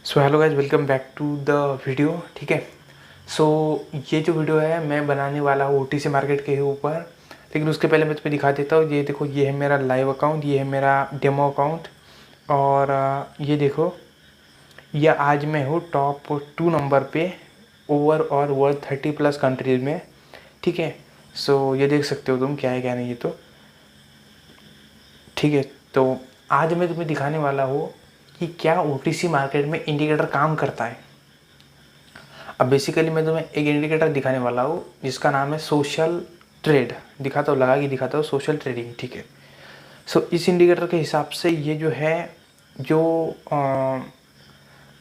So hello guys, welcome back to the video. ठीक है। सो ये जो वीडियो है मैं बनाने वाला हूँ ओटीसी मार्केट के ऊपर, लेकिन उसके पहले मैं तुम्हें दिखा देता हूँ। ये देखो, ये है मेरा लाइव अकाउंट, ये है मेरा डेमो अकाउंट। और ये देखो, ये आज मैं हूँ टॉप 2 नंबर पे ओवर और वर्ल्ड 30+ कंट्रीज में। ठीक है। सो ये देख सकते हो तुम, क्या है क्या नहीं। ये तो ठीक है। तो आज मैं तुम्हें दिखाने वाला हूँ कि क्या ओटीसी मार्केट में इंडिकेटर काम करता है। अब बेसिकली मैं तुम्हें एक इंडिकेटर दिखाने वाला हूँ जिसका नाम है सोशल ट्रेड। दिखाता हूँ, लगा के दिखाता हूँ, सोशल ट्रेडिंग। ठीक है। सो इस इंडिकेटर के हिसाब से ये जो है, जो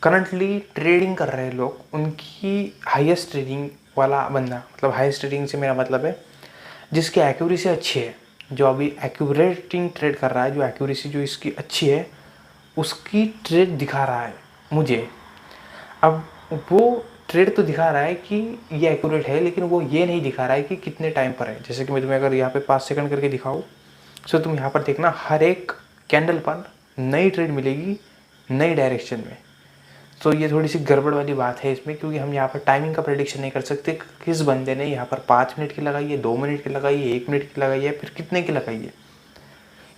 करंटली ट्रेडिंग कर रहे हैं लोग, उनकी हाईएस्ट ट्रेडिंग वाला बंदा, मतलब हाईएस्ट ट्रेडिंग से मेरा मतलब है जिसकी एक्यूरेसी अच्छी है, जो अभी एक्यूरेटिंग ट्रेड कर रहा है, जो एक्यूरेसी जो इसकी अच्छी है उसकी ट्रेड दिखा रहा है मुझे। अब वो ट्रेड तो दिखा रहा है कि ये एक्यूरेट है, लेकिन वो ये नहीं दिखा रहा है कि कितने टाइम पर है। जैसे कि मैं तुम्हें अगर यहाँ पे 5 सेकंड करके दिखाऊँ, सो तुम यहाँ पर देखना, हर एक कैंडल पर नई ट्रेड मिलेगी नई डायरेक्शन में। तो ये थोड़ी सी गड़बड़ वाली बात है इसमें, क्योंकि हम यहाँ पर टाइमिंग का प्रेडिक्शन नहीं कर सकते किस बंदे ने यहाँ पर 5 मिनट की लगाई है, 2 मिनट की लगाई है, 1 मिनट की लगाई है, फिर कितने की लगाई है,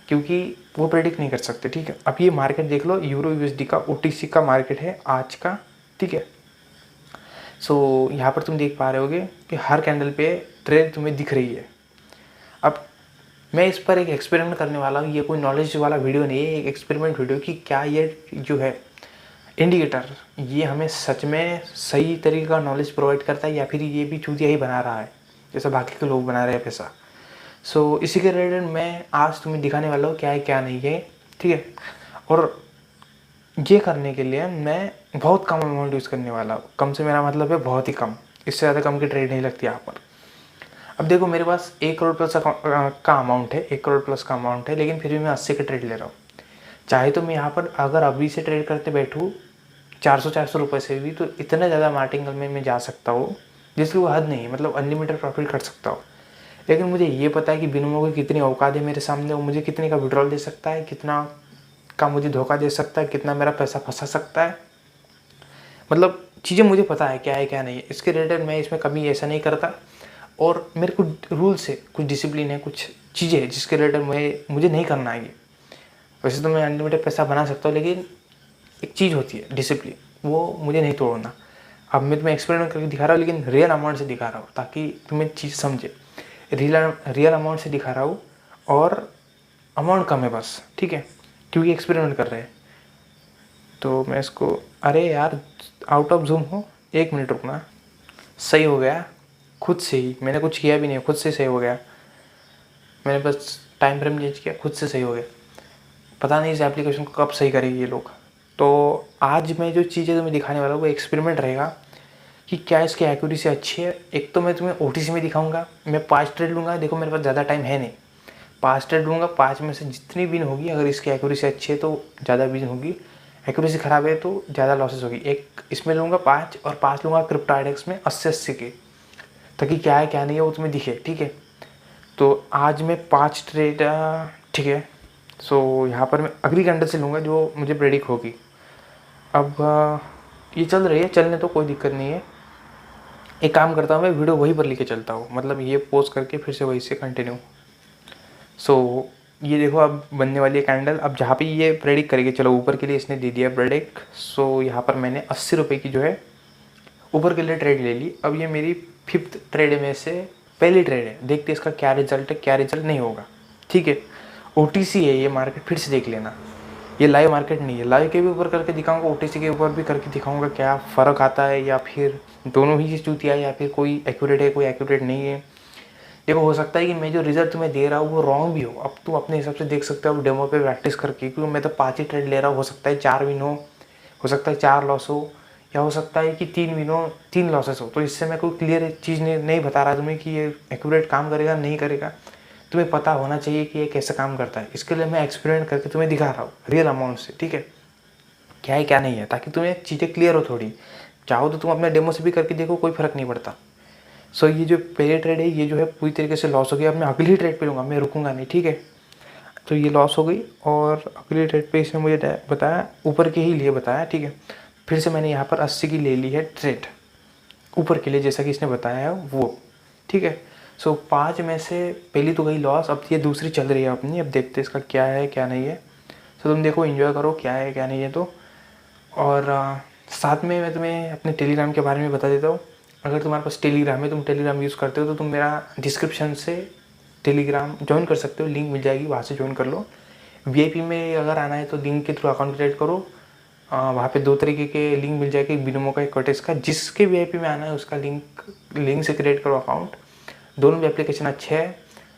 क्योंकि वो प्रेडिक्ट नहीं कर सकते। ठीक है। अब ये मार्केट देख लो, यूरो यूएसडी का ओटीसी का मार्केट है आज का। ठीक है। सो यहाँ पर तुम देख पा रहे होगे कि हर कैंडल पे ट्रेड तुम्हें दिख रही है। अब मैं इस पर एक एक्सपेरिमेंट करने वाला हूँ। ये कोई नॉलेज वाला वीडियो नहीं है, एक एक्सपेरिमेंट वीडियो कि क्या ये जो है इंडिकेटर, ये हमें सच में सही तरीके का नॉलेज प्रोवाइड करता है या फिर ये भी चूतिया ही बना रहा है जैसा बाकी के लोग बना रहे हैं पैसा। सो इसी के रिलेटेड मैं आज तुम्हें दिखाने वाला हूँ क्या है क्या नहीं है। ठीक है। और ये करने के लिए मैं बहुत कम अमाउंट यूज़ करने वाला हूँ। कम से मेरा मतलब है बहुत ही कम, इससे ज़्यादा कम की ट्रेड नहीं लगती यहाँ पर। अब देखो, मेरे पास 1 करोड़ प्लस का अमाउंट है, 1 करोड़ प्लस का अमाउंट है, लेकिन फिर भी मैं 80 का ट्रेड ले रहा हूँ। चाहे तो मैं यहाँ पर अगर अभी से ट्रेड करते बैठूँ 400 रुपये से भी, तो इतना ज़्यादा मार्जिन में मैं जा सकता हूँ जिसकी वो हद नहीं है, मतलब अनलिमिटेड प्रॉफिट कर सकता हूँ। लेकिन मुझे ये पता है कि बिनमो की कितनी औकात है मेरे सामने, वो मुझे कितने का विड्रॉल दे सकता है, कितना का मुझे धोखा दे सकता है, कितना मेरा पैसा फंसा सकता है। मतलब चीज़ें मुझे पता है क्या है क्या नहीं है। इसके रिलेटेड मैं इसमें कभी ऐसा नहीं करता, और मेरे कुछ रूल्स है, कुछ डिसिप्लिन है, कुछ चीज़ें हैं जिसके रिलेटेड मुझे नहीं करना है ये। वैसे तो मैं अनलिमिटेड पैसा बना सकता हूँ, लेकिन एक चीज़ होती है डिसिप्लिन, वो मुझे नहीं तोड़ना। अब मैं तुम्हें एक्सपेरिमेंट करके दिखा रहा हूँ, लेकिन रियल अमाउंट से दिखा रहा हूँ ताकि तुम्हें चीज़ समझे। रियल अमाउंट से दिखा रहा हूँ, और अमाउंट कम है बस। ठीक है, क्योंकि एक्सपेरिमेंट कर रहे हैं। तो मैं इसको, अरे यार आउट ऑफ जूम हो, 1 मिनट रुकना। सही हो गया खुद से ही, मैंने कुछ किया भी नहीं, खुद से सही हो गया। मैंने बस टाइम फ्रेम चेंज किया, खुद से सही हो गया। पता नहीं इस एप्लीकेशन को कब सही करेंगे ये लोग। तो आज मैं जो चीज़ें तुम्हें दिखाने वाला हूँ वो एक्सपेरिमेंट रहेगा कि क्या इसकी एक्यूरेसी अच्छी है। एक तो मैं तुम्हें ओटीसी में दिखाऊंगा, मैं 5 ट्रेड लूँगा। देखो मेरे पास ज़्यादा टाइम है नहीं, 5 ट्रेड लूँगा, 5 में से जितनी विन होगी, अगर इसकी एक्यूरेसी अच्छी है तो ज़्यादा विन होगी, एक्यूरेसी ख़राब है तो ज़्यादा लॉसेस होगी। एक इसमें लूँगा 5, और 5 लूँगा क्रिप्टोडेक्स में 80 के, ताकि क्या है क्या नहीं है वो तुम्हें दिखे। ठीक है। तो आज मैं 5 ट्रेड, ठीक है। सो यहाँ पर मैं अगली कैंडल से लूँगा जो मुझे प्रेडिक्ट होगी। अब ये चल रही है, चलने तो कोई दिक्कत नहीं है। एक काम करता हूँ, मैं वीडियो वहीं पर लेके चलता हूँ, मतलब ये पोस्ट करके फिर से वहीं से कंटिन्यू। सो ये देखो, अब बनने वाली है कैंडल। अब जहाँ पे ये प्रेडिक्ट करेगी, चलो ऊपर के लिए इसने दे दिया प्रेडिक्ट। सो यहाँ पर मैंने 80 रुपये की जो है ऊपर के लिए ट्रेड ले ली। अब ये मेरी 5th ट्रेड में से पहली ट्रेड है। देखते इसका क्या रिजल्ट है, क्या रिजल्ट नहीं होगा। ठीक है। ओटीसी है ये मार्केट, फिर से देख लेना, ये लाइव मार्केट नहीं है। लाइव के भी ऊपर करके दिखाऊंगा, ओटीसी के ऊपर भी करके दिखाऊंगा, क्या फ़र्क आता है, या फिर दोनों ही चीज़ चूतिया है, या फिर कोई एक्यूरेट है कोई एक्यूरेट नहीं है। देखो, हो सकता है कि मैं जो रिजल्ट तुम्हें दे रहा हूँ वो रॉन्ग भी हो। अब तुम अपने हिसाब से देख सकते हो डेमो पे प्रैक्टिस करके, क्योंकि मैं तो 5 ही ट्रेड ले रहा हूँ। हो सकता है 4 विन हो सकता है 4 लॉस हो, या हो सकता है कि 3 विन हो 3 लॉसेस हो। तो इससे मैं कोई क्लियर चीज़ नहीं बता रहा तुम्हें कि ये एक्यूरेट काम करेगा नहीं करेगा। तुम्हें पता होना चाहिए कि ये कैसे काम करता है। इसके लिए मैं एक्सपेरिमेंट करके तुम्हें दिखा रहा हूँ रियल अमाउंट से। ठीक है, क्या है क्या नहीं है, ताकि तुम्हें चीज़ें क्लियर हो थोड़ी। चाहो तो तुम अपने डेमो से भी करके देखो, कोई फ़र्क नहीं पड़ता। सो ये जो पहले ट्रेड है ये जो है पूरी तरीके से लॉस हो गया। अब मैं अगली ट्रेड पे लूँगा, मैं रुकूंगा नहीं। ठीक है। तो ये लॉस हो गई, और अगली ट्रेड पे इसने मुझे बताया ऊपर के ही लिए बताया। ठीक है। फिर से मैंने यहाँ पर 80 की ले ली है ट्रेड ऊपर के लिए, जैसा कि इसने बताया है वो, ठीक है। सो 5 में से पहली तो गई लॉस, अब ये दूसरी चल रही है अपनी, अब देखते हैं इसका क्या है क्या नहीं है। सो तुम देखो, एंजॉय करो क्या है क्या नहीं है तो। और साथ में मैं तुम्हें अपने टेलीग्राम के बारे में बता देता हूँ। अगर तुम्हारे पास टेलीग्राम है, तुम टेलीग्राम यूज़ करते हो तो तुम मेरा डिस्क्रिप्शन से टेलीग्राम ज्वाइन कर सकते हो, लिंक मिल जाएगी, वहाँ से ज्वाइन कर लो। वीआईपी में अगर आना है तो लिंक के थ्रू अकाउंट क्रिएट करो। वहाँ पे 2 तरीके के लिंक मिल जाएगा, एक बिनोमो का एक कोटेस का। जिसके वीआईपी में आना है उसका लिंक से क्रिएट करो अकाउंट। दोनों भी एप्लीकेशन अच्छे हैं।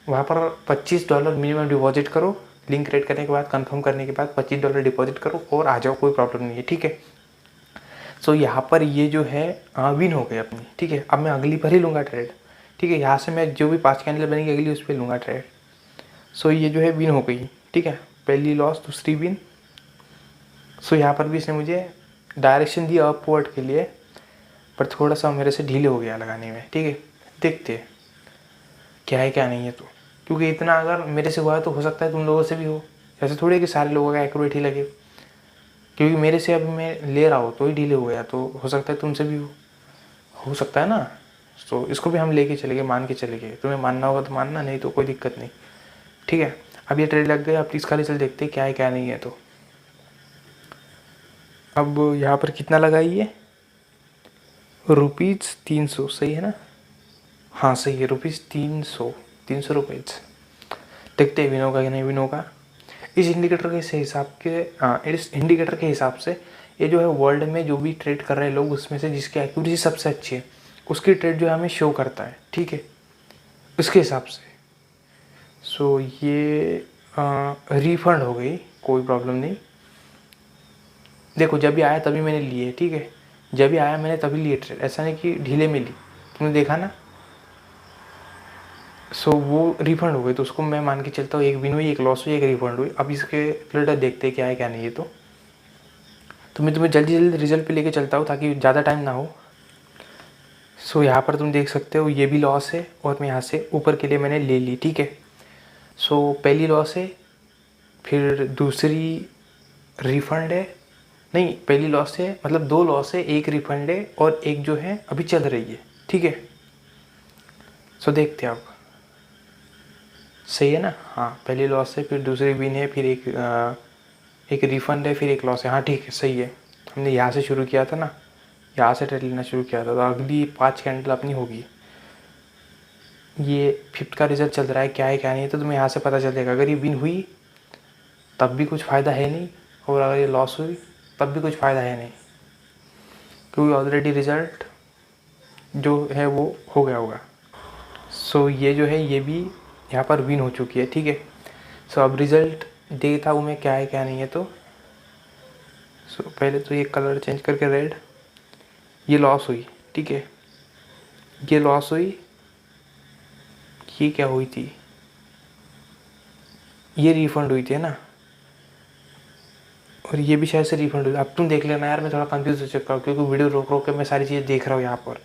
वहाँ पर $25 मिनिमम डिपॉजिट करो, लिंक क्रिएट करने के बाद, कंफर्म करने के बाद $25 डिपॉजिट करो और आ जाओ, कोई प्रॉब्लम नहीं है, ठीक है। सो यहाँ पर ये जो है विन हो गई अपनी, ठीक है। अब मैं अगली पर ही लूँगा ट्रेड, ठीक है। यहाँ से मैं जो भी 5 कैंडल बनेगी अगली उस पर लूँगा ट्रेड। सो ये जो है विन हो गई, ठीक है। पहली लॉस, दूसरी विन। सो यहाँ पर भी इसने मुझे डायरेक्शन दिया अपवर्ड के लिए, पर थोड़ा सा मेरे से ढीले हो गया लगाने में, ठीक है। देखते हैं क्या है क्या नहीं है तो, क्योंकि इतना अगर मेरे से हुआ है तो हो सकता है तुम लोगों से भी हो। ऐसे थोड़ी कि सारे लोगों का एक्यूरेट ही लगे, क्योंकि मेरे से अभी मैं ले रहा हूँ तो ही ढीले हो गया, तो हो सकता है तुमसे भी हो सकता है ना। तो इसको भी हम लेके चले गए, मान के चले गए। तुम्हें मानना होगा तो मानना, नहीं तो कोई दिक्कत नहीं, ठीक है। अब ये ट्रेड लग गए, अब इसका रिजल्ट देखते हैं क्या है क्या नहीं है तो। अब यहाँ पर कितना लगा ये ₹300, सही है ना? हाँ सही है, ₹300 रुपीज़। देखते हैं विन होगा कि नहीं विन होगा। इस इंडिकेटर के हिसाब से ये जो है वर्ल्ड में जो भी ट्रेड कर रहे हैं लोग, उसमें से जिसकी एक्यूरेसी सबसे अच्छी है उसकी ट्रेड जो है हमें शो करता है, ठीक है, उसके हिसाब से। सो ये रिफंड हो गई, कोई प्रॉब्लम नहीं। देखो जब भी आया तभी मैंने लिए, ठीक है। जब भी आया मैंने तभी लिए ट्रेड, ऐसा नहीं कि ढीले में ली, तुमने देखा ना। सो वो रिफंड हो गई, तो उसको मैं मान के चलता हूँ एक विन हुई, एक लॉस हुई, एक रिफंड हुई। अब इसके रिजल्ट देखते हैं क्या है क्या नहीं है तो मैं तुम्हें जल्दी जल्दी रिजल्ट पे लेके चलता हूँ ताकि ज़्यादा टाइम ना हो। सो यहाँ पर तुम देख सकते हो ये भी लॉस है, और मैं यहाँ से ऊपर के लिए मैंने ले ली, ठीक है। सो पहली लॉस है, फिर दूसरी रिफंड है, नहीं पहली लॉस है, मतलब 2 लॉस है, एक रिफंड है और एक जो है अभी चल रही है, ठीक है। सो देखते हैं अब, सही है ना। हाँ पहली लॉस है, फिर दूसरी विन है, फिर एक रिफंड है, फिर एक लॉस है। हाँ ठीक है, सही है। हमने यहाँ से शुरू किया था ना, यहाँ से ट्रेड लेना शुरू किया था, तो अगली 5 कैंडल अपनी होगी। ये 5th का रिजल्ट चल रहा है, क्या है क्या नहीं है तो तुम्हें यहाँ से पता चल जाएगा। अगर ये विन हुई तब भी कुछ फ़ायदा है नहीं, और अगर ये लॉस हुई तब भी कुछ फ़ायदा है नहीं, क्योंकि ऑलरेडी रिज़ल्ट जो है वो हो गया होगा। सो ये जो है ये भी यहाँ पर विन हो चुकी है, ठीक है। सो अब रिज़ल्ट देखता हूँ मैं क्या है क्या नहीं है तो। सो पहले तो ये कलर चेंज करके रेड, ये लॉस हुई, ठीक है। ये लॉस हुई, ये क्या हुई थी, ये रिफ़ंड हुई थी ना, और ये भी शायद से रिफ़ंड हुई। अब तुम देख लेना यार, मैं थोड़ा कंफ्यूज हो चुका हूँ क्योंकि वीडियो रोक रोक के मैं सारी चीज़ें देख रहा हूँ यहाँ पर।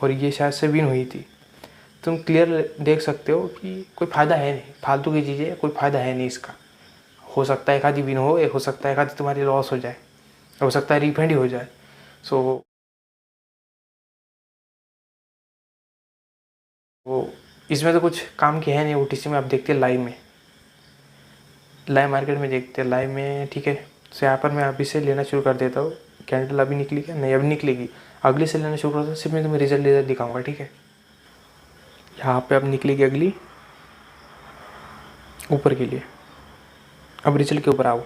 और ये शायद से विन हुई थी, तुम क्लियर देख सकते हो कि कोई फ़ायदा है नहीं, फालतू की चीज़ें, कोई फ़ायदा है नहीं इसका। हो सकता है एक आधी विन हो सकता है एक आधी तुम्हारी लॉस हो जाए, हो सकता है रिफंड ही हो जाए। सो वो इसमें तो कुछ काम की है नहीं। OTC में आप देखते हैं लाइव मार्केट में देखते हैं लाइव में, ठीक है। सो यहाँ पर मैं अभी से लेना शुरू कर देता हूँ। कैंडल अभी निकली क्या, नहीं अभी निकलेगी, अगली से लेना शुरू करता हूँ। सिर्फ मैं तुम्हें रिजल्ट दिखाऊंगा, ठीक है। यहाँ पे अब निकलेगी अगली ऊपर के लिए। अब रिजल्ट के ऊपर आओ,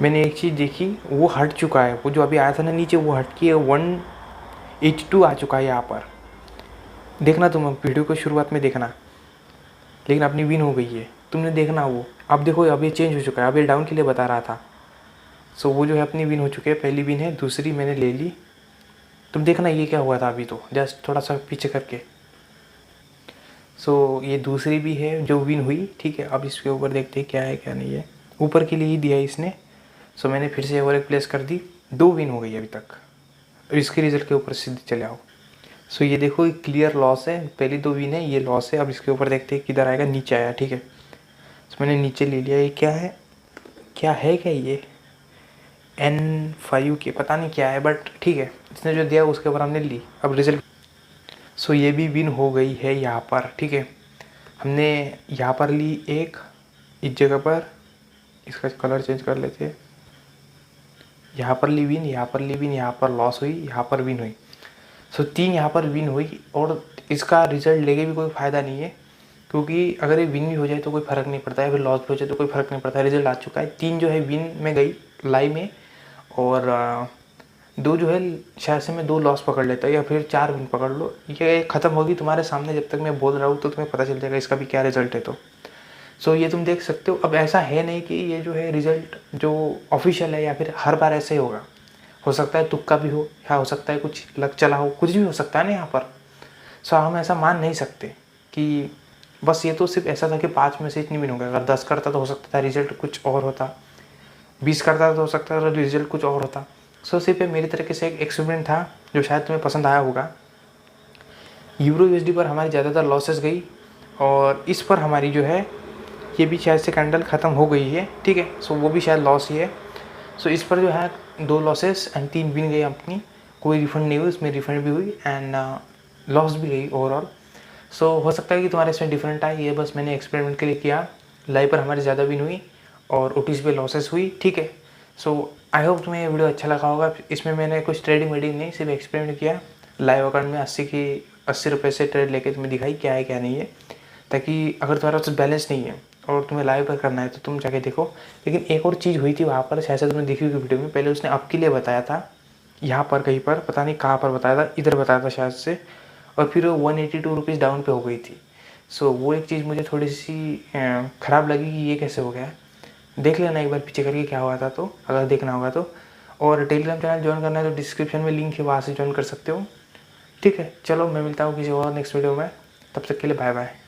मैंने एक चीज़ देखी, वो हट चुका है, वो जो अभी आया था ना नीचे, वो हट के 182 आ चुका है यहाँ पर। देखना तुम वीडियो को शुरुआत में देखना, लेकिन अपनी विन हो गई है, तुमने देखना वो। अब देखो अब ये चेंज हो चुका है, अब ये डाउन के लिए बता रहा था। सो वो जो है अपनी विन हो चुकी है, पहली विन है, दूसरी मैंने ले ली। तुम देखना ये क्या हुआ था अभी, तो जस्ट थोड़ा सा पीछे करके। सो ये दूसरी भी है जो विन हुई, ठीक है। अब इसके ऊपर देखते हैं क्या है क्या नहीं है, ऊपर के लिए ही दिया है इसने। सो मैंने फिर से और एक प्लेस कर दी, 2 विन हो गई अभी तक। और इसके रिजल्ट के ऊपर सीधे चले आओ। सो ये देखो एक क्लियर लॉस है, पहली 2 विन है, ये लॉस है। अब इसके ऊपर देखते हैं किधर आएगा, नीचे आया, ठीक है। सो मैंने नीचे ले लिया, ये क्या है क्या ये, N5 के पता नहीं क्या है, बट ठीक है, इसने जो दिया उसके ऊपर हमने ली। अब रिजल्ट, सो ये भी विन हो गई है यहाँ पर। ठीक है, हमने यहाँ पर ली एक, इस जगह पर इसका कलर चेंज कर लेते हैं, यहाँ पर ली विन, यहाँ पर ली विन, यहाँ पर लॉस हुई, यहाँ पर विन हुई। सो 3 यहाँ पर विन हुई, और इसका रिजल्ट लेके भी कोई फ़ायदा नहीं है, क्योंकि अगर ये विन भी हो जाए तो कोई फ़र्क नहीं पड़ता है, फिर लॉस भी हो जाए तो कोई फ़र्क नहीं पड़ता है, रिजल्ट आ चुका है। 3 जो है विन में गई लाइव में, और 2 जो है शायद से मैं 2 लॉस पकड़ लेता, या फिर 4 विन पकड़ लो। ये ख़त्म होगी तुम्हारे सामने, जब तक मैं बोल रहा हूँ तो तुम्हें पता चल जाएगा इसका भी क्या रिजल्ट है। तो सो ये तुम देख सकते हो। अब ऐसा है नहीं कि ये जो है रिजल्ट जो ऑफिशियल है या फिर हर बार ऐसे ही होगा, हो सकता है तुक्का भी हो, या हो सकता है कुछ लक चला हो, कुछ भी हो सकता है ना यहाँ पर। सो हम ऐसा मान नहीं सकते कि बस ये तो सिर्फ ऐसा था कि 5 में से इतनी विन हो गया। अगर 10 करता तो हो सकता था रिजल्ट कुछ और होता, 20 करता तो हो सकता था रिजल्ट कुछ और होता। सो सिर्फ मेरी तरीके से एक एक्सपेरिमेंट था जो शायद तुम्हें पसंद आया होगा। यूरो यूएसडी पर हमारी ज़्यादातर लॉसेस गई, और इस पर हमारी जो है ये भी शायद से कैंडल ख़त्म हो गई है। ठीक है, सो वो भी शायद लॉस ही है। सो इस पर जो है 2 लॉसेस एंड 3 विन गई अपनी, कोई रिफंड नहीं हुई, उसमें रिफंड भी हुई एंड लॉस भी गई ओवरऑल। सो हो सकता है कि तुम्हारे इसमें डिफरेंट आए, ये बस मैंने एक्सपेरिमेंट के लिए किया। लाइव पर हमारी ज़्यादा विन हुई और ओटीसी पे लॉसेस हुई। ठीक है, सो आई होप तुम्हें ये वीडियो अच्छा लगा होगा। इसमें मैंने कुछ ट्रेडिंग वेडिंग नहीं, सिर्फ एक्सपेरिमेंट किया। लाइव अकाउंट में 80 रुपये से ट्रेड लेके तुम्हें दिखाई क्या है क्या नहीं है, ताकि अगर तुम्हारे पास बैलेंस नहीं है और तुम्हें लाइव पर करना है तो तुम जाके देखो। लेकिन एक और चीज़ हुई थी वहाँ पर, शायद से तुमने देखी होगी वीडियो में, पहले उसने अप के लिए बताया था, यहाँ पर कहीं पर पता नहीं कहाँ पर बताया था, इधर बताया था शायद से, और फिर वो 182 रुपीज़ डाउन पे हो गई थी। सो वो एक चीज़ मुझे थोड़ी सी ख़राब लगी कि ये कैसे हो गया। देख लेना एक बार पीछे करके क्या हुआ था, तो अगर देखना होगा तो। और टेलीग्राम चैनल ज्वाइन करना है तो डिस्क्रिप्शन में लिंक है, वहाँ से ज्वाइन कर सकते हो। ठीक है, चलो मैं मिलता हूँ किसी और नेक्स्ट वीडियो में, तब तक के लिए बाय बाय।